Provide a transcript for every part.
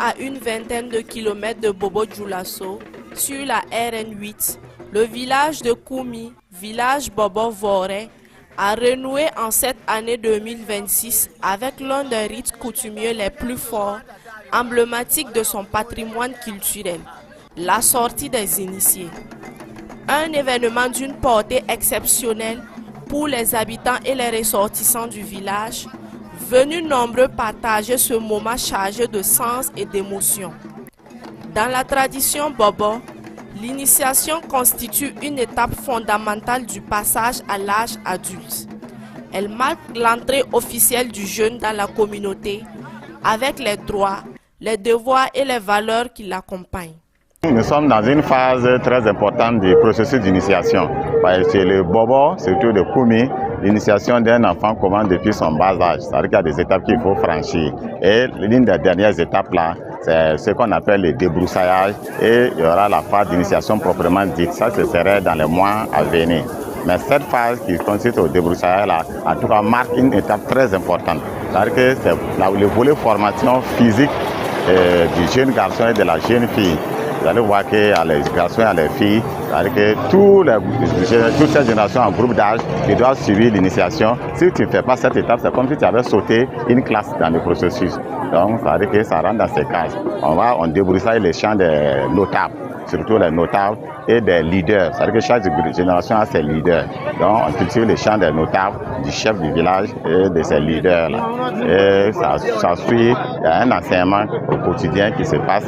à une vingtaine de kilomètres de Bobo-Dioulasso, sur la RN8, le village de Koumi, village Bobo-Voré, a renoué en cette année 2026 avec l'un des rites coutumiers les plus forts, emblématiques de son patrimoine culturel, la sortie des initiés. Un événement d'une portée exceptionnelle pour les habitants et les ressortissants du village, venus nombreux partager ce moment chargé de sens et d'émotion. Dans la tradition Bobo, l'initiation constitue une étape fondamentale du passage à l'âge adulte. Elle marque l'entrée officielle du jeune dans la communauté, avec les droits, les devoirs et les valeurs qui l'accompagnent. Nous sommes dans une phase très importante du processus d'initiation. Chez le Bobo, surtout de Koumi, l'initiation d'un enfant commence depuis son bas âge. C'est-à-dire qu'il y a des étapes qu'il faut franchir. Et l'une des dernières étapes là, c'est ce qu'on appelle le débroussaillage. Et il y aura la phase d'initiation proprement dite. Ça, ce serait dans les mois à venir. Mais cette phase qui consiste au débroussaillage là, en tout cas, marque une étape très importante. C'est-à-dire que c'est le volet formation physique du jeune garçon et de la jeune fille. Vous allez voir qu'il y a les garçons et les filles, c'est-à-dire que toute cette génération en groupe d'âge qui doivent suivre l'initiation. Si tu ne fais pas cette étape, c'est comme si tu avais sauté une classe dans le processus. Donc, ça veut dire que ça rentre dans ces cases. On débroussaille les champs des notables, surtout les notables et des leaders. C'est-à-dire que chaque génération a ses leaders. Donc, on cultive les champs des notables, du chef du village et de ses leaders-là. Et ça suit, il y a un enseignement au quotidien qui se passe.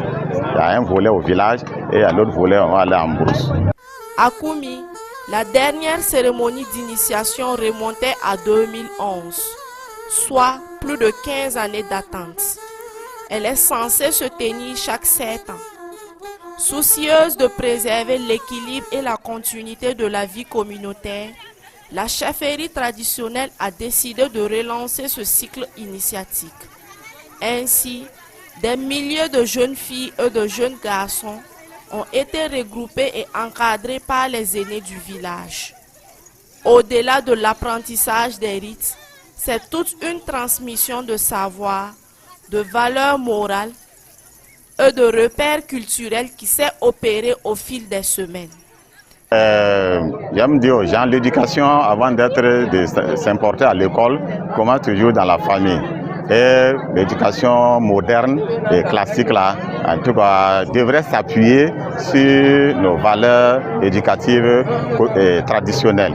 Il y a un volet au village et à l'autre volet, on va aller en brousse. À Koumi, la dernière cérémonie d'initiation remontait à 2011, soit plus de 15 années d'attente. Elle est censée se tenir chaque 7 ans. Soucieuse de préserver l'équilibre et la continuité de la vie communautaire, la chefferie traditionnelle a décidé de relancer ce cycle initiatique. Ainsi, des milliers de jeunes filles et de jeunes garçons ont été regroupés et encadrés par les aînés du village. Au-delà de l'apprentissage des rites, c'est toute une transmission de savoir, de valeurs morales et de repères culturels qui s'est opéré au fil des semaines. J'aime dire aux gens, l'éducation, avant de s'importer à l'école, commence toujours dans la famille. Et l'éducation moderne et classique, là, en tout cas, devrait s'appuyer sur nos valeurs éducatives et traditionnelles.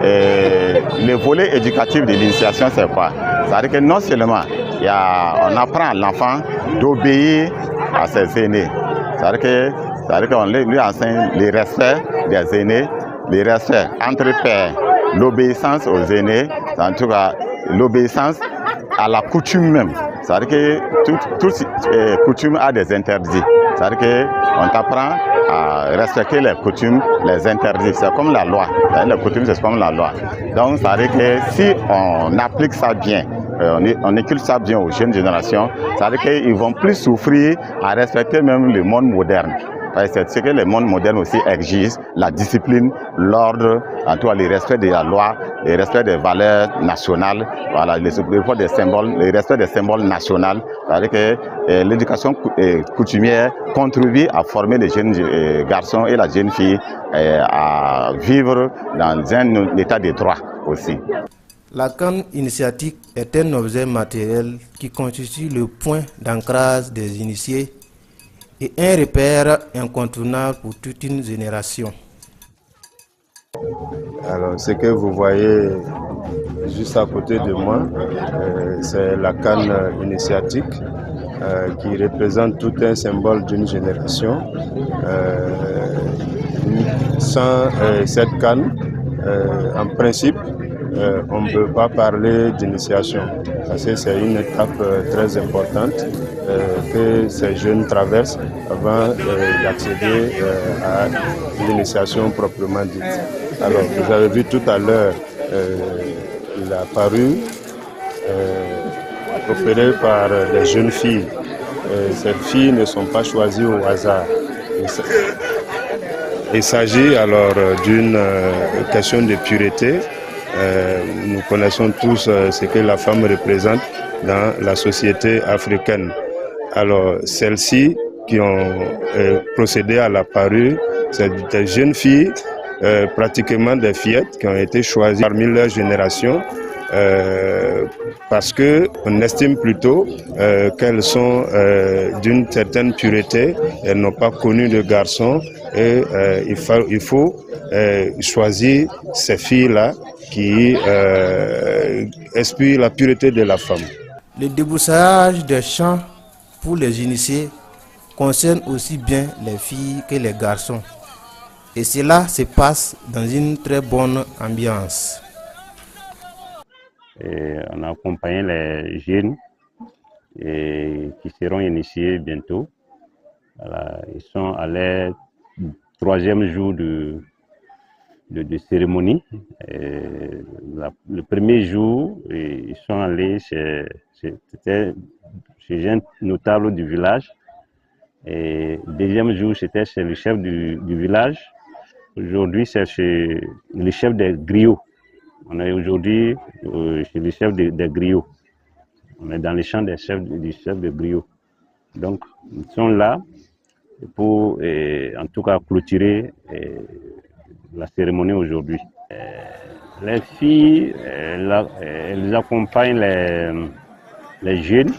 Et le volet éducatif de l'initiation, c'est quoi? C'est-à-dire que non seulement on apprend à l'enfant d'obéir à ses aînés. C'est-à-dire qu'on lui enseigne le respect des aînés, le respect entre pairs, l'obéissance aux aînés, en tout cas l'obéissance à la coutume même. C'est-à-dire que toute coutume a des interdits. C'est-à-dire qu'on t'apprend à respecter les coutumes, les interdits. C'est comme la loi. Les coutumes, c'est comme la loi. Donc, c'est-à-dire que si on applique ça bien, on écule ça bien aux jeunes générations, c'est-à-dire qu'ils vont plus souffrir à respecter même le monde moderne. C'est ce que le monde moderne aussi exige, la discipline, l'ordre, en tout cas le respect de la loi, le respect des valeurs nationales, voilà, le respect des symboles nationaux. C'est-à-dire que l'éducation coutumière contribue à former les jeunes garçons et la jeune fille à vivre dans un état de droit aussi. La canne initiatique est un objet matériel qui constitue le point d'ancrage des initiés et un repère incontournable pour toute une génération. Alors, ce que vous voyez juste à côté de moi, c'est la canne initiatique qui représente tout un symbole d'une génération. Sans cette canne, en principe, on ne peut pas parler d'initiation, parce que c'est une étape très importante que ces jeunes traversent avant d'accéder à l'initiation proprement dite. Alors, vous avez vu tout à l'heure la parure opérée par des jeunes filles. Ces filles ne sont pas choisies au hasard. Il s'agit alors d'une question de pureté. Nous connaissons tous ce que la femme représente dans la société africaine. Alors, celles-ci qui ont procédé à la parure, c'est des jeunes filles, pratiquement des fillettes qui ont été choisies parmi leur génération parce qu'on estime plutôt qu'elles sont d'une certaine pureté, elles n'ont pas connu de garçons et il faut choisir ces filles-là qui inspirent la pureté de la femme. Le débroussaillage des champs pour les initiés concerne aussi bien les filles que les garçons. Et cela se passe dans une très bonne ambiance. Et on a accompagné les jeunes qui seront initiés bientôt. Voilà, ils sont à leur 3e jour de cérémonie. Le premier jour, ils sont allés chez un notable du village. Et le 2e jour, c'était chez le chef du village. Aujourd'hui, c'est chez le chef des griots. On est aujourd'hui chez le chef des griots. On est dans les champs du chef des griots. Donc, ils sont là pour, en tout cas, clôturer la cérémonie aujourd'hui. Les filles, elles accompagnent les jeunes,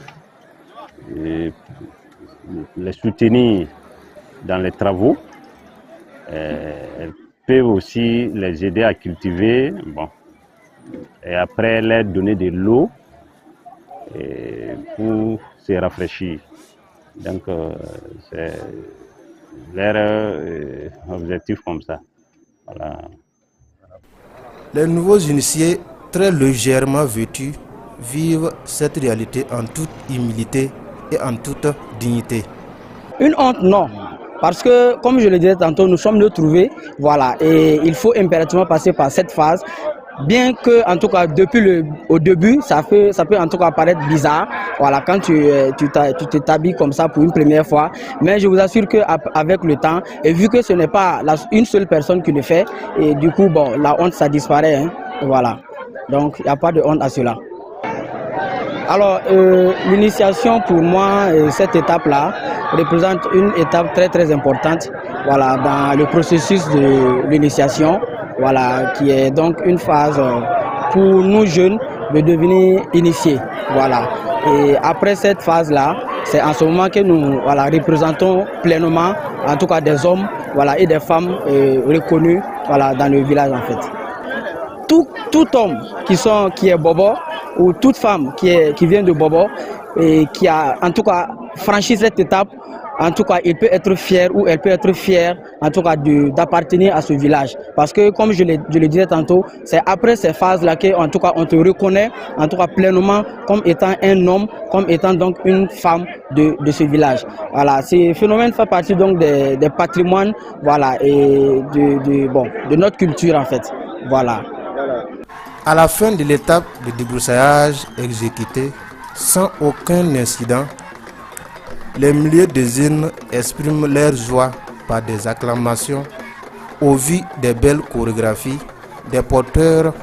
les soutenir dans les travaux. Elles peuvent aussi les aider à cultiver, bon, et après leur donner de l'eau pour se rafraîchir. Donc, c'est leur objectif comme ça. Voilà. Les nouveaux initiés, très légèrement vêtus, vivent cette réalité en toute humilité et en toute dignité. Une honte, non. Parce que, comme je le disais tantôt, nous sommes retrouvés, voilà, et il faut impérativement passer par cette phase. Bien que, en tout cas, au début, ça peut en tout cas paraître bizarre, voilà, quand tu t'habilles comme ça pour une première fois. Mais je vous assure qu'avec le temps, et vu que ce n'est pas une seule personne qui le fait, et du coup, bon, la honte, ça disparaît, hein, voilà. Donc, il n'y a pas de honte à cela. Alors, l'initiation pour moi, cette étape-là, représente une étape très très importante, voilà, dans le processus de l'initiation, voilà, qui est donc une phase pour nous jeunes de devenir initiés, voilà. Et après cette phase-là, c'est en ce moment que nous, voilà, représentons pleinement, en tout cas des hommes, voilà, et des femmes reconnus, voilà, dans le village en fait. Tout homme qui est bobo ou toute femme qui vient de bobo et qui a en tout cas franchi cette étape, en tout cas il peut être fier ou elle peut être fière en tout cas d'appartenir à ce village. Parce que comme je le disais tantôt, c'est après ces phases-là qu'en tout cas on te reconnaît en tout cas pleinement comme étant un homme, comme étant donc une femme de ce village. Voilà, ce phénomène fait partie donc des patrimoines, voilà, et de notre culture en fait. Voilà. À la fin de l'étape de débroussaillage exécutée, sans aucun incident, les milliers de jeunes expriment leur joie par des acclamations au vu des belles chorégraphies des porteurs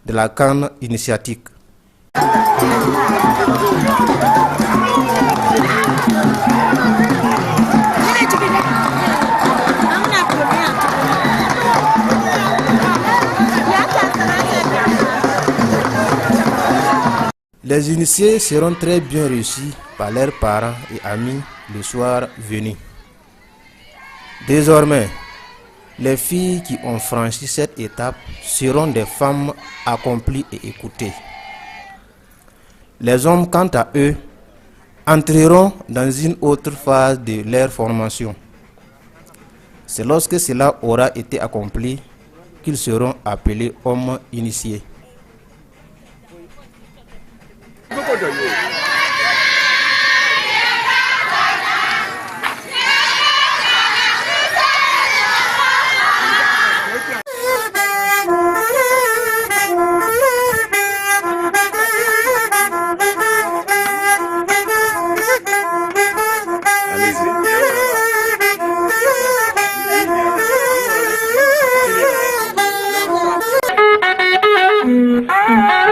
de la canne initiatique. Les initiés seront très bien reçus par leurs parents et amis le soir venu. Désormais, les filles qui ont franchi cette étape seront des femmes accomplies et écoutées. Les hommes, quant à eux, entreront dans une autre phase de leur formation. C'est lorsque cela aura été accompli qu'ils seront appelés hommes initiés. Allez-y.